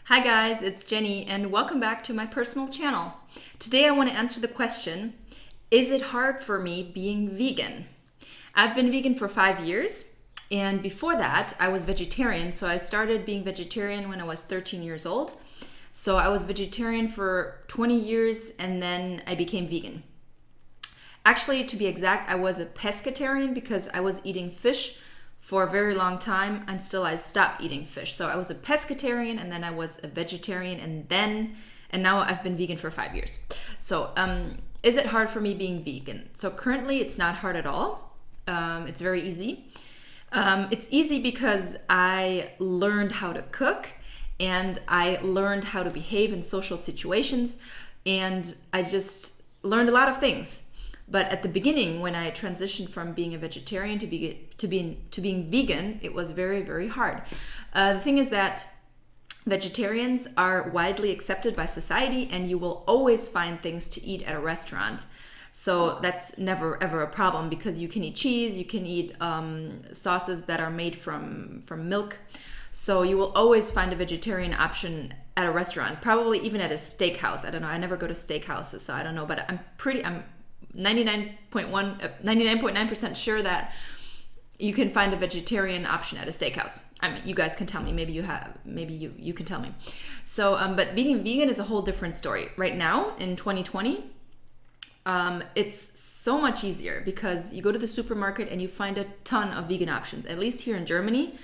Hi guys, it's Jenny and welcome back to my personal channel. Today I want to answer the question, is it hard for me being vegan? I've been vegan for 5 years and before that I was vegetarian. So I started being vegetarian when I was 13 years old. So I was vegetarian for 20 years and then I became vegan. Actually, to be exact, I was a pescatarian because I was eating fish for a very long time until I stopped eating fish. So I was a pescatarian and then I was a vegetarian and now I've been vegan for 5 years. So is it hard for me being vegan? So currently it's not hard at all. It's very easy. It's easy because I learned how to cook and I learned how to behave in social situations and I just learned a lot of things. But at the beginning, when I transitioned from being a vegetarian to being vegan, it was very, very hard. The thing is that vegetarians are widely accepted by society and you will always find things to eat at a restaurant. So that's never ever a problem because you can eat cheese, you can eat sauces that are made from milk. So you will always find a vegetarian option at a restaurant, probably even at a steakhouse. I don't know, I never go to steakhouses, so I don't know, but I'm 99.9% sure that you can find a vegetarian option at a steakhouse. I mean, you guys can tell me, maybe you can tell me. So, but being vegan is a whole different story. Right now, in 2020, it's so much easier because you go to the supermarket and you find a ton of vegan options, at least here in Germany.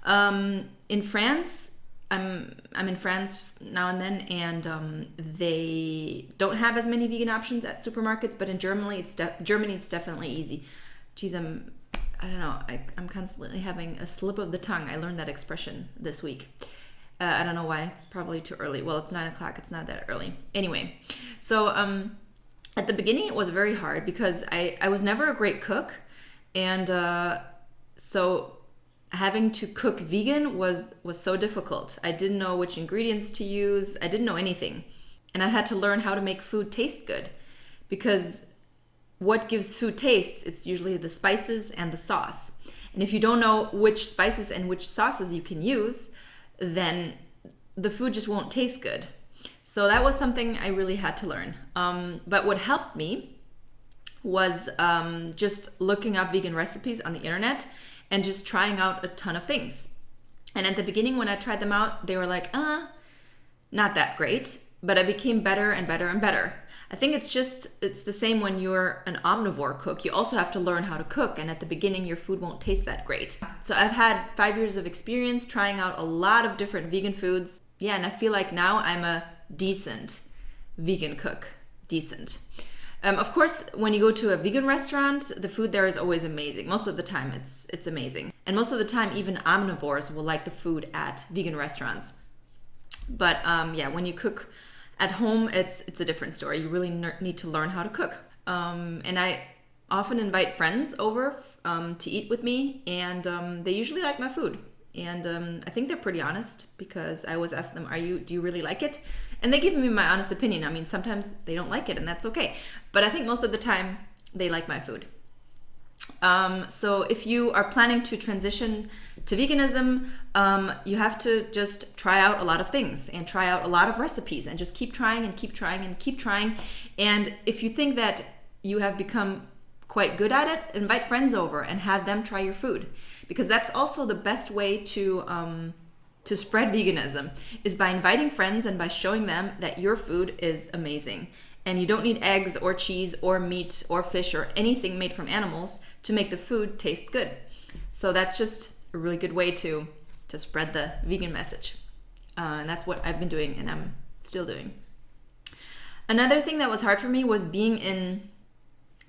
In France, I'm in France now and then, and they don't have as many vegan options at supermarkets. But in Germany, it's definitely easy. Geez, I don't know. I'm constantly having a slip of the tongue. I learned that expression this week. I don't know why. It's probably too early. Well, it's 9 o'clock. It's not that early. Anyway, so at the beginning, it was very hard because I was never a great cook, and so having to cook vegan was so difficult. I didn't know which ingredients to use. I didn't know anything. And I had to learn how to make food taste good because what gives food taste, it's usually the spices and the sauce. And if you don't know which spices and which sauces you can use, then the food just won't taste good. So that was something I really had to learn. But what helped me was just looking up vegan recipes on the internet and just trying out a ton of things. And at the beginning when I tried them out, they were like, not that great, but I became better and better and better. I think it's the same when you're an omnivore cook. You also have to learn how to cook, and at the beginning your food won't taste that great. So I've had 5 years of experience trying out a lot of different vegan foods. Yeah, and I feel like now I'm a decent vegan cook. Decent. Of course, when you go to a vegan restaurant, the food there is always amazing. Most of the time, it's amazing. And most of the time, even omnivores will like the food at vegan restaurants. But yeah, when you cook at home, it's a different story. You really need to learn how to cook. And I often invite friends over to eat with me, and they usually like my food. And I think they're pretty honest because I always ask them, do you really like it? And they give me my honest opinion. I mean, sometimes they don't like it and that's okay. But I think most of the time they like my food. So if you are planning to transition to veganism, you have to just try out a lot of things and try out a lot of recipes and just keep trying and keep trying and keep trying. And if you think that you have become quite good at it, invite friends over and have them try your food, because that's also the best way to spread veganism, is by inviting friends and by showing them that your food is amazing and you don't need eggs or cheese or meat or fish or anything made from animals to make the food taste good. So that's just a really good way to spread the vegan message, and that's what I've been doing and I'm still doing. Another thing that was hard for me was being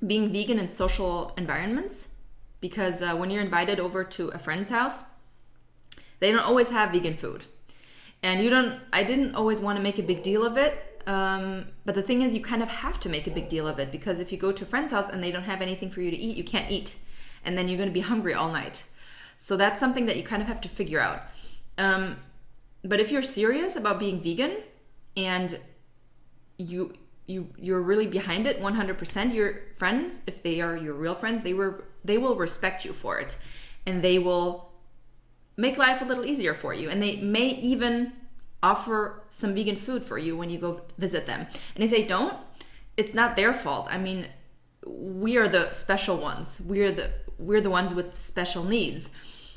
vegan in social environments, because when you're invited over to a friend's house, they don't always have vegan food. And I didn't always want to make a big deal of it. But the thing is, you kind of have to make a big deal of it, because if you go to a friend's house and they don't have anything for you to eat, you can't eat. And then you're going to be hungry all night. So that's something that you kind of have to figure out. But if you're serious about being vegan and you're really behind it 100%, your friends, if they are your real friends, they will respect you for it. And they will make life a little easier for you. And they may even offer some vegan food for you when you go visit them. And if they don't, it's not their fault. I mean, we are the special ones. We're the ones with special needs.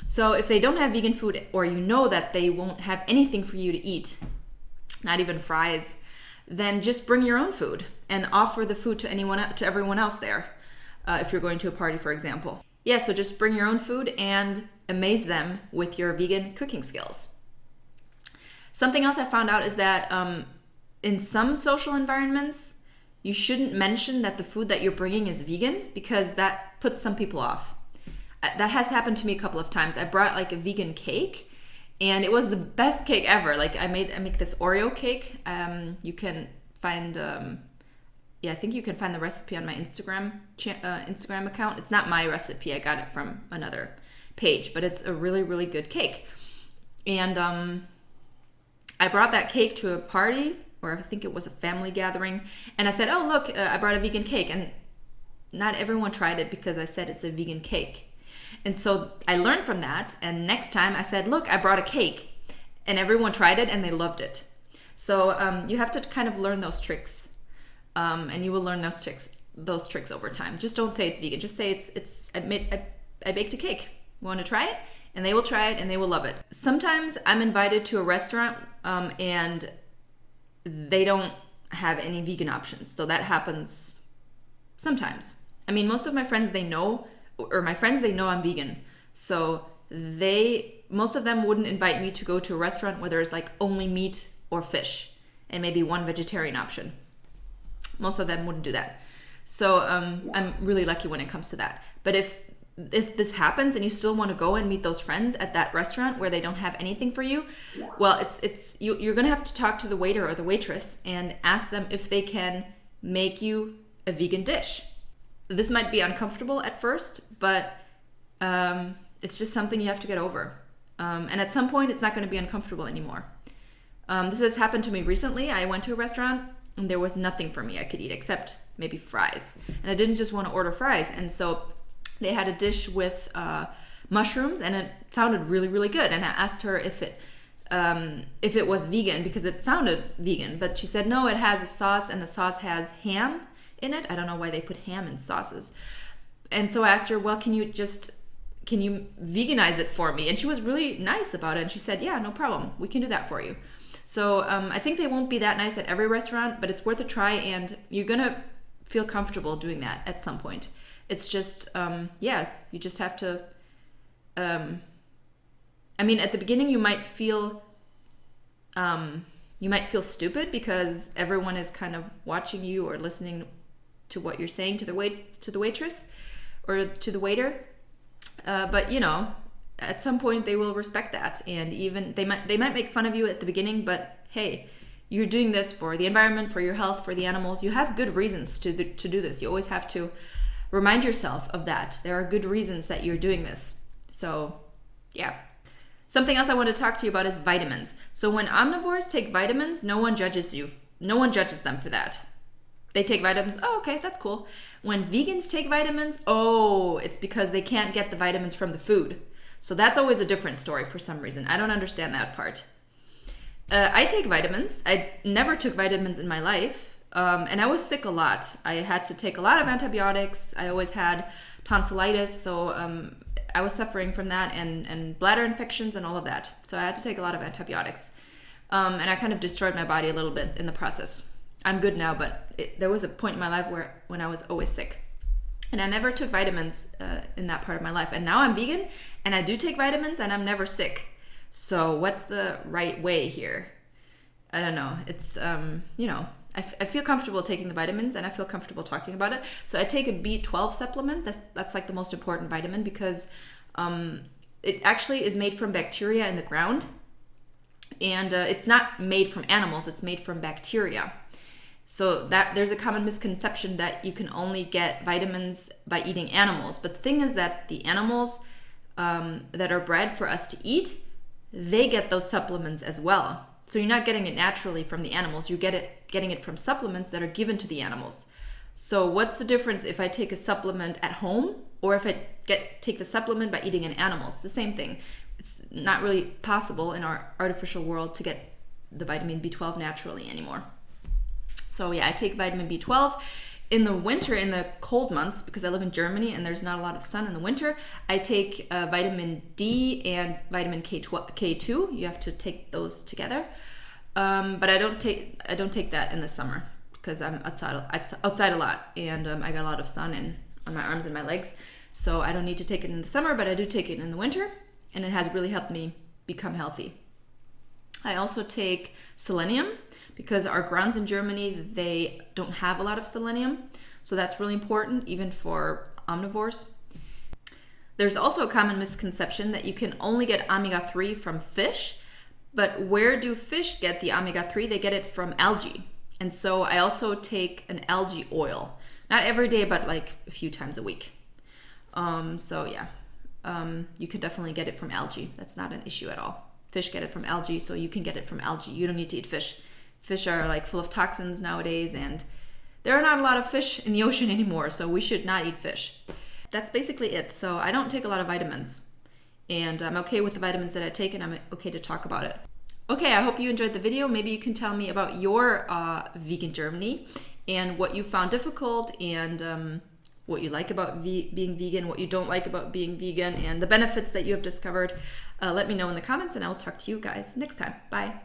So if they don't have vegan food, or you know that they won't have anything for you to eat, not even fries, then just bring your own food and offer the food to everyone else there. If you're going to a party, for example. Yeah, so just bring your own food and amaze them with your vegan cooking skills. Something else I found out is that in some social environments, you shouldn't mention that the food that you're bringing is vegan, because that puts some people off. That has happened to me a couple of times. I brought like a vegan cake, and it was the best cake ever. Like I make this Oreo cake. You can find, I think you can find the recipe on my Instagram account. It's not my recipe. I got it from another page, but it's a really, really good cake. And I brought that cake to a party, or I think it was a family gathering, and I said, oh, look, I brought a vegan cake. And not everyone tried it because I said it's a vegan cake. And so I learned from that, and next time I said, look, I brought a cake, and everyone tried it and they loved it. So you have to kind of learn those tricks, and you will learn those tricks over time. Just don't say it's vegan. Just say I baked a cake. Want to try it? And they will try it and they will love it. Sometimes I'm invited to a restaurant and they don't have any vegan options. So that happens sometimes. I mean, most of my friends, they know I'm vegan. So most of them wouldn't invite me to go to a restaurant where there's like only meat or fish and maybe one vegetarian option. Most of them wouldn't do that. So I'm really lucky when it comes to that. But if this happens and you still want to go and meet those friends at that restaurant where they don't have anything for you, well, you're going to have to talk to the waiter or the waitress and ask them if they can make you a vegan dish. This might be uncomfortable at first, but it's just something you have to get over. And at some point, it's not going to be uncomfortable anymore. This has happened to me recently. I went to a restaurant and there was nothing for me I could eat except maybe fries. And I didn't just want to order fries. And so they had a dish with mushrooms, and it sounded really, really good. And I asked her if it was vegan, because it sounded vegan. But she said, no, it has a sauce, and the sauce has ham in it. I don't know why they put ham in sauces. And so I asked her, well, can you veganize it for me? And she was really nice about it. And she said, yeah, no problem. We can do that for you. So I think they won't be that nice at every restaurant, but it's worth a try, and you're going to feel comfortable doing that at some point. It's just, you just have to, I mean, at the beginning you might feel stupid because everyone is kind of watching you or listening to what you're saying to the waitress or to the waiter. But at some point they will respect that, and even they might make fun of you at the beginning, but hey, you're doing this for the environment, for your health, for the animals. You have good reasons to do this. You always have to remind yourself of that. There are good reasons that you're doing this. So, yeah. Something else I want to talk to you about is vitamins. So when omnivores take vitamins, no one judges you. No one judges them for that. They take vitamins. Oh, okay, that's cool. When vegans take vitamins, it's because they can't get the vitamins from the food. So that's always a different story for some reason. I don't understand that part. I take vitamins. I never took vitamins in my life. And I was sick a lot. I had to take a lot of antibiotics. I always had tonsillitis, so I was suffering from that, and bladder infections and all of that. So I had to take a lot of antibiotics. And I kind of destroyed my body a little bit in the process. I'm good now, but there was a point in my life when I was always sick. And I never took vitamins in that part of my life. And now I'm vegan, and I do take vitamins, and I'm never sick. So what's the right way here? I don't know. It's, I feel comfortable taking the vitamins, and I feel comfortable talking about it. So I take a B12 supplement. That's like the most important vitamin, because it actually is made from bacteria in the ground. And it's not made from animals, it's made from bacteria. So that there's a common misconception that you can only get vitamins by eating animals. But the thing is that the animals that are bred for us to eat, they get those supplements as well. So you're not getting it naturally from the animals, you're getting it from supplements that are given to the animals. So what's the difference if I take a supplement at home or if I take the supplement by eating an animal? It's the same thing. It's not really possible in our artificial world to get the vitamin B12 naturally anymore. So yeah, I take vitamin B12. In the winter, in the cold months, because I live in Germany and there's not a lot of sun in the winter, I take vitamin D and vitamin K2. You have to take those together. But I don't take that in the summer because I'm outside a lot, and I got a lot of sun on my arms and my legs. So I don't need to take it in the summer, but I do take it in the winter, and it has really helped me become healthy. I also take selenium because our grounds in Germany, they don't have a lot of selenium. So that's really important, even for omnivores. There's also a common misconception that you can only get omega-3 from fish, but where do fish get the omega-3? They get it from algae. And so I also take an algae oil, not every day, but like a few times a week. So yeah, you can definitely get it from algae. That's not an issue at all. Fish get it from algae, so you can get it from algae. You don't need to eat fish. Fish are like full of toxins nowadays, and there are not a lot of fish in the ocean anymore, so we should not eat fish. That's basically it. So I don't take a lot of vitamins, and I'm okay with the vitamins that I take, and I'm okay to talk about it. Okay, I hope you enjoyed the video. Maybe you can tell me about your vegan journey and what you found difficult, and what you like about being vegan, what you don't like about being vegan, and the benefits that you have discovered. Let me know in the comments, and I'll talk to you guys next time. Bye.